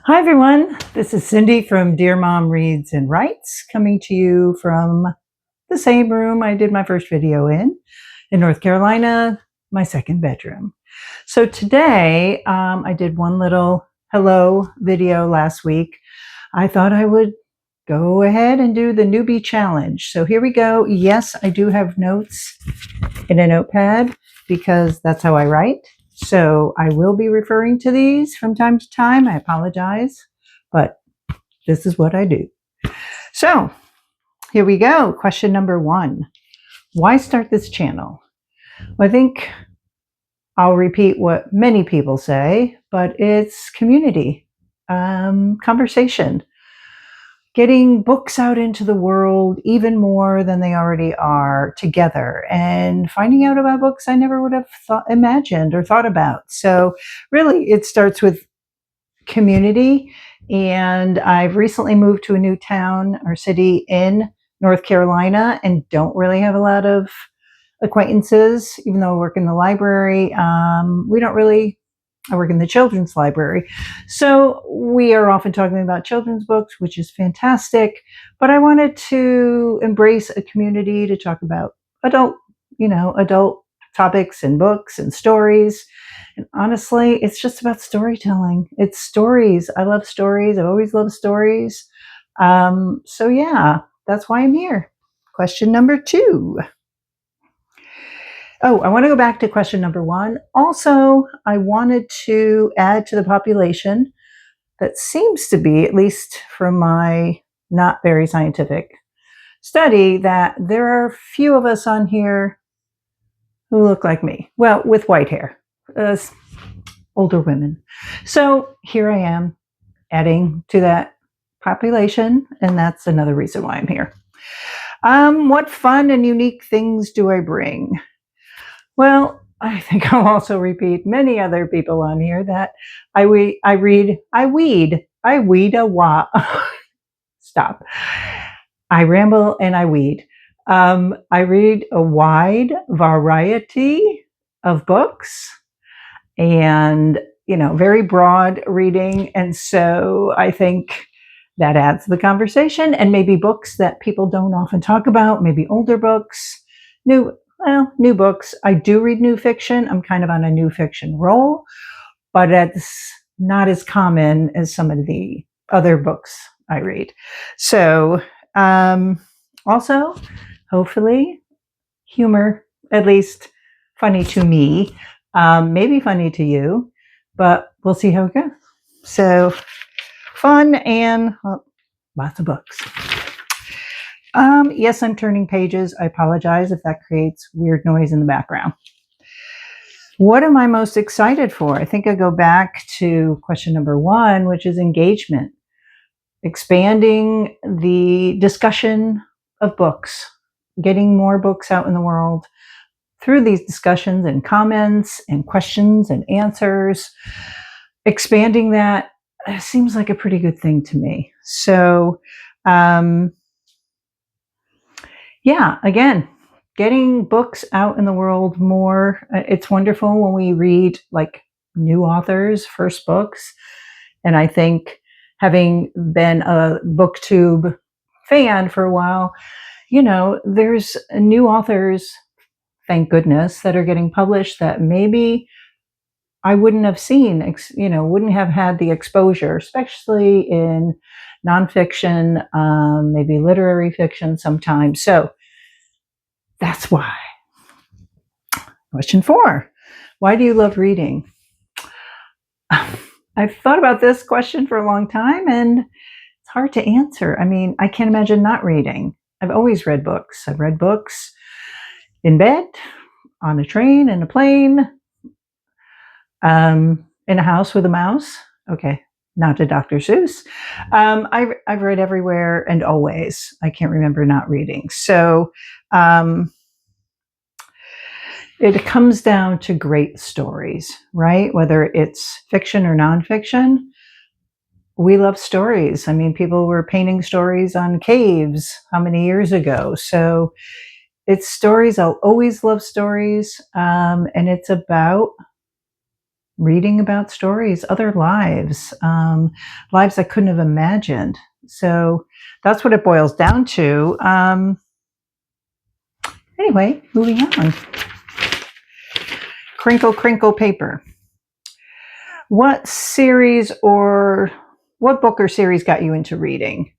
Hi everyone, this is Cindy from Dear Mom Reads and Writes, coming to you from the same room I did my first video in North Carolina, my second bedroom. So today I did one little hello video last week. I thought I would go ahead and do the newbie challenge. So here we go. Yes, I do have notes in a notepad because that's how I write. So I will be referring to these from time to time. I apologize, but this is what I do. So here we go. Question number 1. Why start this channel? Well, I think I'll repeat what many people say, but it's community, conversation, getting books out into the world even more than they already are together, and finding out about books I never would have imagined or thought about. So really it starts with community. And I've recently moved to a new town or city in North Carolina and don't really have a lot of acquaintances, even though I work in the library. I work in the children's library. So we are often talking about children's books, which is fantastic. But I wanted to embrace a community to talk about adult topics and books and stories. And honestly, it's just about storytelling. It's stories. I love stories. I've always loved stories. So yeah, that's why I'm here. Question number 2. Oh, I want to go back to question number 1. Also, I wanted to add to the population that seems to be, at least from my not very scientific study, that there are few of us on here who look like me. Well, with white hair, older women. So here I am adding to that population, and that's another reason why I'm here. What fun and unique things do I bring? Well, I think I'll also repeat many other people on here that I weed a lot. Stop. I ramble and I weed. I read a wide variety of books and, very broad reading. And so I think that adds to the conversation, and maybe books that people don't often talk about, maybe older books, new books. I do read new fiction. I'm kind of on a new fiction roll, but it's not as common as some of the other books I read. So also, hopefully, humor, at least funny to me, maybe funny to you, but we'll see how it goes. So fun and lots of books. Yes, I'm turning pages. I apologize if that creates weird noise in the background. What am I most excited for? I think I go back to question number 1, which is engagement. Expanding the discussion of books, getting more books out in the world through these discussions and comments and questions and answers. Expanding that seems like a pretty good thing to me. So, yeah, again, getting books out in the world more. It's wonderful when we read like new authors' first books. And I think, having been a Booktube fan for a while, there's new authors, thank goodness, that are getting published that maybe I wouldn't have seen, wouldn't have had the exposure, especially in nonfiction, maybe literary fiction sometimes. So that's why. Question 4. Why do you love reading? I've thought about this question for a long time, and it's hard to answer. I mean, I can't imagine not reading. I've always read books. I've read books in bed, on a train, in a plane, in a house with a mouse. Okay, not a Dr. Seuss. I've read everywhere and always. I can't remember not reading. So it comes down to great stories, right? Whether it's fiction or nonfiction, we love stories. I mean, people were painting stories on caves how many years ago? So it's stories. I'll always love stories. And it's about reading about stories, other lives, lives I couldn't have imagined. So that's what it boils down to. Anyway, moving on. Crinkle, crinkle paper. What series or what book or series got you into reading?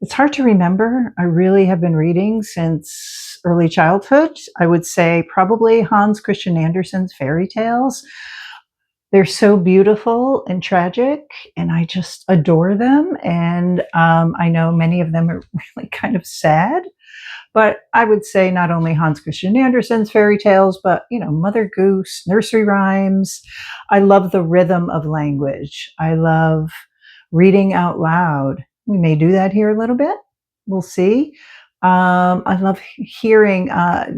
It's hard to remember. I really have been reading since early childhood. I would say probably Hans Christian Andersen's fairy tales. They're so beautiful and tragic, and I just adore them. And I know many of them are really kind of sad. But I would say not only Hans Christian Andersen's fairy tales, but, Mother Goose, nursery rhymes. I love the rhythm of language. I love reading out loud. We may do that here a little bit. We'll see. I love hearing,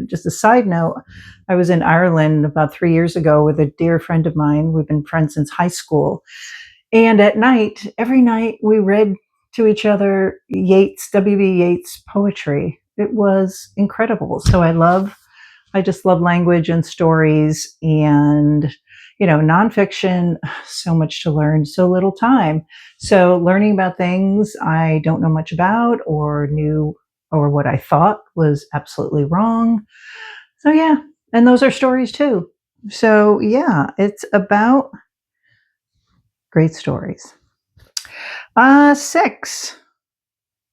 just a side note, I was in Ireland about 3 years ago with a dear friend of mine. We've been friends since high school. And at night, every night, we read to each other W.B. Yeats poetry. It was incredible. So I just love language and stories and, nonfiction, so much to learn, so little time. So learning about things I don't know much about or what I thought was absolutely wrong. So yeah, and those are stories too. So yeah, it's about great stories. 6.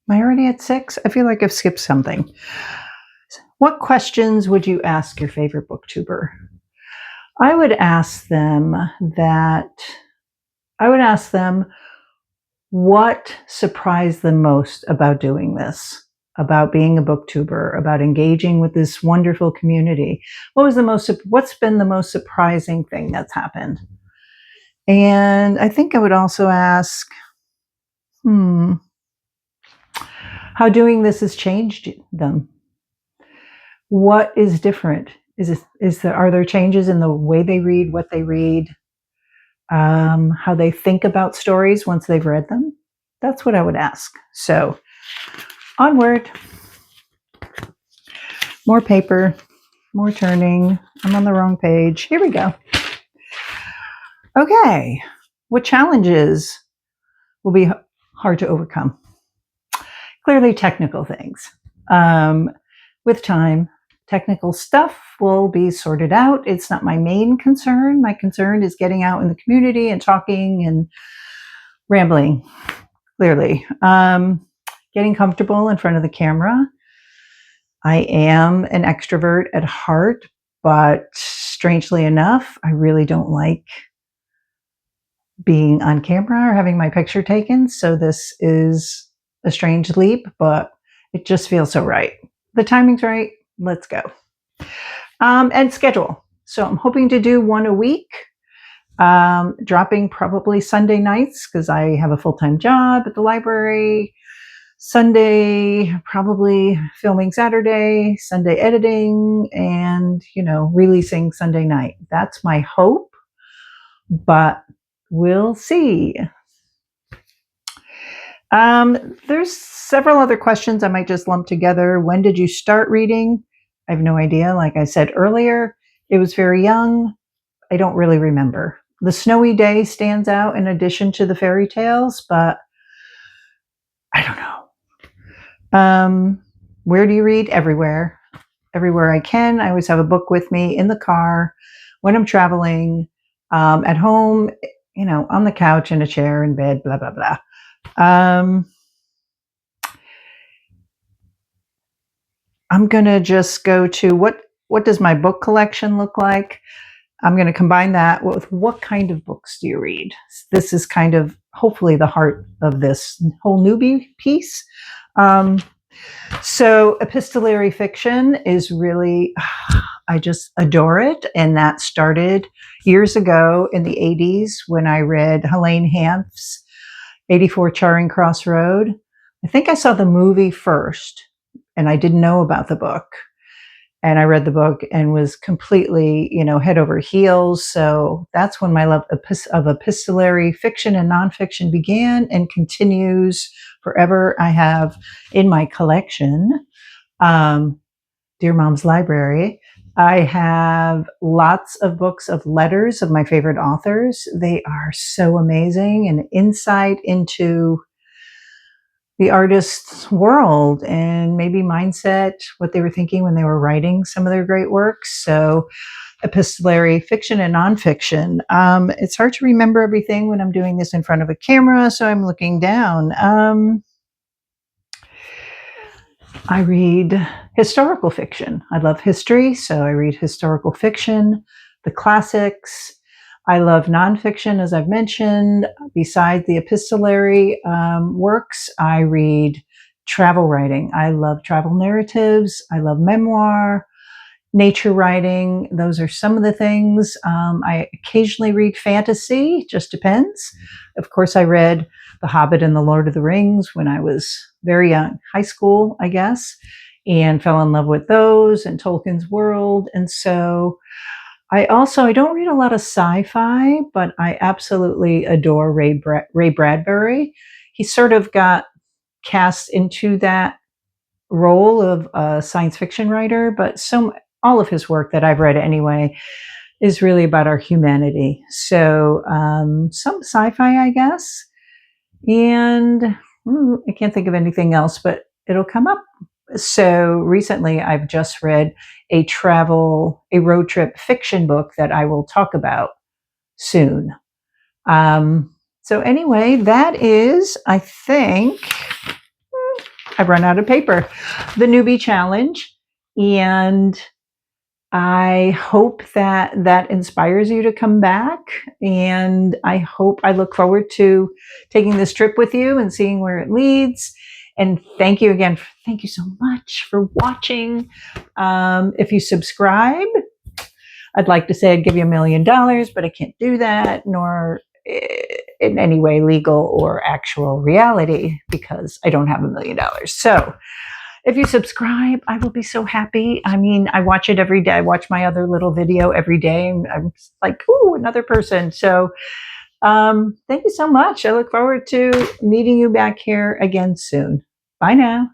Am I already at 6? I feel like I've skipped something. What questions would you ask your favorite booktuber? I would ask them what surprised them most about doing this, about being a booktuber, about engaging with this wonderful community. What's been the most surprising thing that's happened? And I think I would also ask, how doing this has changed them. What is different? Are there changes in the way they read, what they read, how they think about stories once they've read them? That's what I would ask. So, onward. More paper, more turning. I'm on the wrong page. Here we go. Okay. What challenges will be hard to overcome? Clearly technical things. With time, technical stuff will be sorted out. It's not my main concern. My concern is getting out in the community and talking and rambling, clearly. Getting comfortable in front of the camera. I am an extrovert at heart, but strangely enough, I really don't like being on camera or having my picture taken. So this is a strange leap, but it just feels so right. The timing's right. Let's go. And schedule. So I'm hoping to do one a week, dropping probably Sunday nights because I have a full-time job at the library. Sunday, probably filming Saturday, Sunday editing, and, releasing Sunday night. That's my hope, but we'll see. There's several other questions I might just lump together. When did you start reading? I have no idea. Like I said earlier, it was very young. I don't really remember. The Snowy Day stands out in addition to the fairy tales, but I don't know. Where do you read? Everywhere. Everywhere I can. I always have a book with me in the car, when I'm traveling, at home, on the couch, in a chair, in bed, blah, blah, blah. I'm going to just go to what does my book collection look like? I'm going to combine that with what kind of books do you read? This is kind of hopefully the heart of this whole newbie piece. So epistolary fiction is really, I just adore it. And that started years ago in the 80s when I read Helene Hanff's 84 Charing Cross Road. I think I saw the movie first and I didn't know about the book. And I read the book and was completely, head over heels. So that's when my love of epistolary fiction and nonfiction began and continues forever. I have in my collection, Dear Mom's Library, I have lots of books of letters of my favorite authors. They are so amazing, and insight into the artist's world and maybe mindset, what they were thinking when they were writing some of their great works. So epistolary fiction and nonfiction. It's hard to remember everything when I'm doing this in front of a camera, so I'm looking down. I read historical fiction. I love history, so I read historical fiction, the classics. I love nonfiction, as I've mentioned. Besides the epistolary works, I read travel writing. I love travel narratives. I love memoir, nature writing. Those are some of the things. I occasionally read fantasy, just depends. Of course, I read The Hobbit and The Lord of the Rings when I was very young, high school, I guess, and fell in love with those and Tolkien's world. And so I don't read a lot of sci-fi, but I absolutely adore Ray Bradbury. He sort of got cast into that role of a science fiction writer, but all of his work that I've read anyway is really about our humanity. So some sci-fi, I guess, and I can't think of anything else, but it'll come up. So recently I've just read a road trip fiction book that I will talk about soon. So anyway, that is, I think, I've run out of paper, the Newbie Challenge. And I hope that inspires you to come back. And I look forward to taking this trip with you and seeing where it leads. And thank you again. Thank you so much for watching. If you subscribe, I'd like to say I'd give you $1 million, but I can't do that, nor in any way legal or actual reality, because I don't have $1 million. So if you subscribe, I will be so happy. I mean, I watch it every day. I watch my other little video every day, and I'm like, ooh, another person. So thank you so much. I look forward to meeting you back here again soon. Bye now.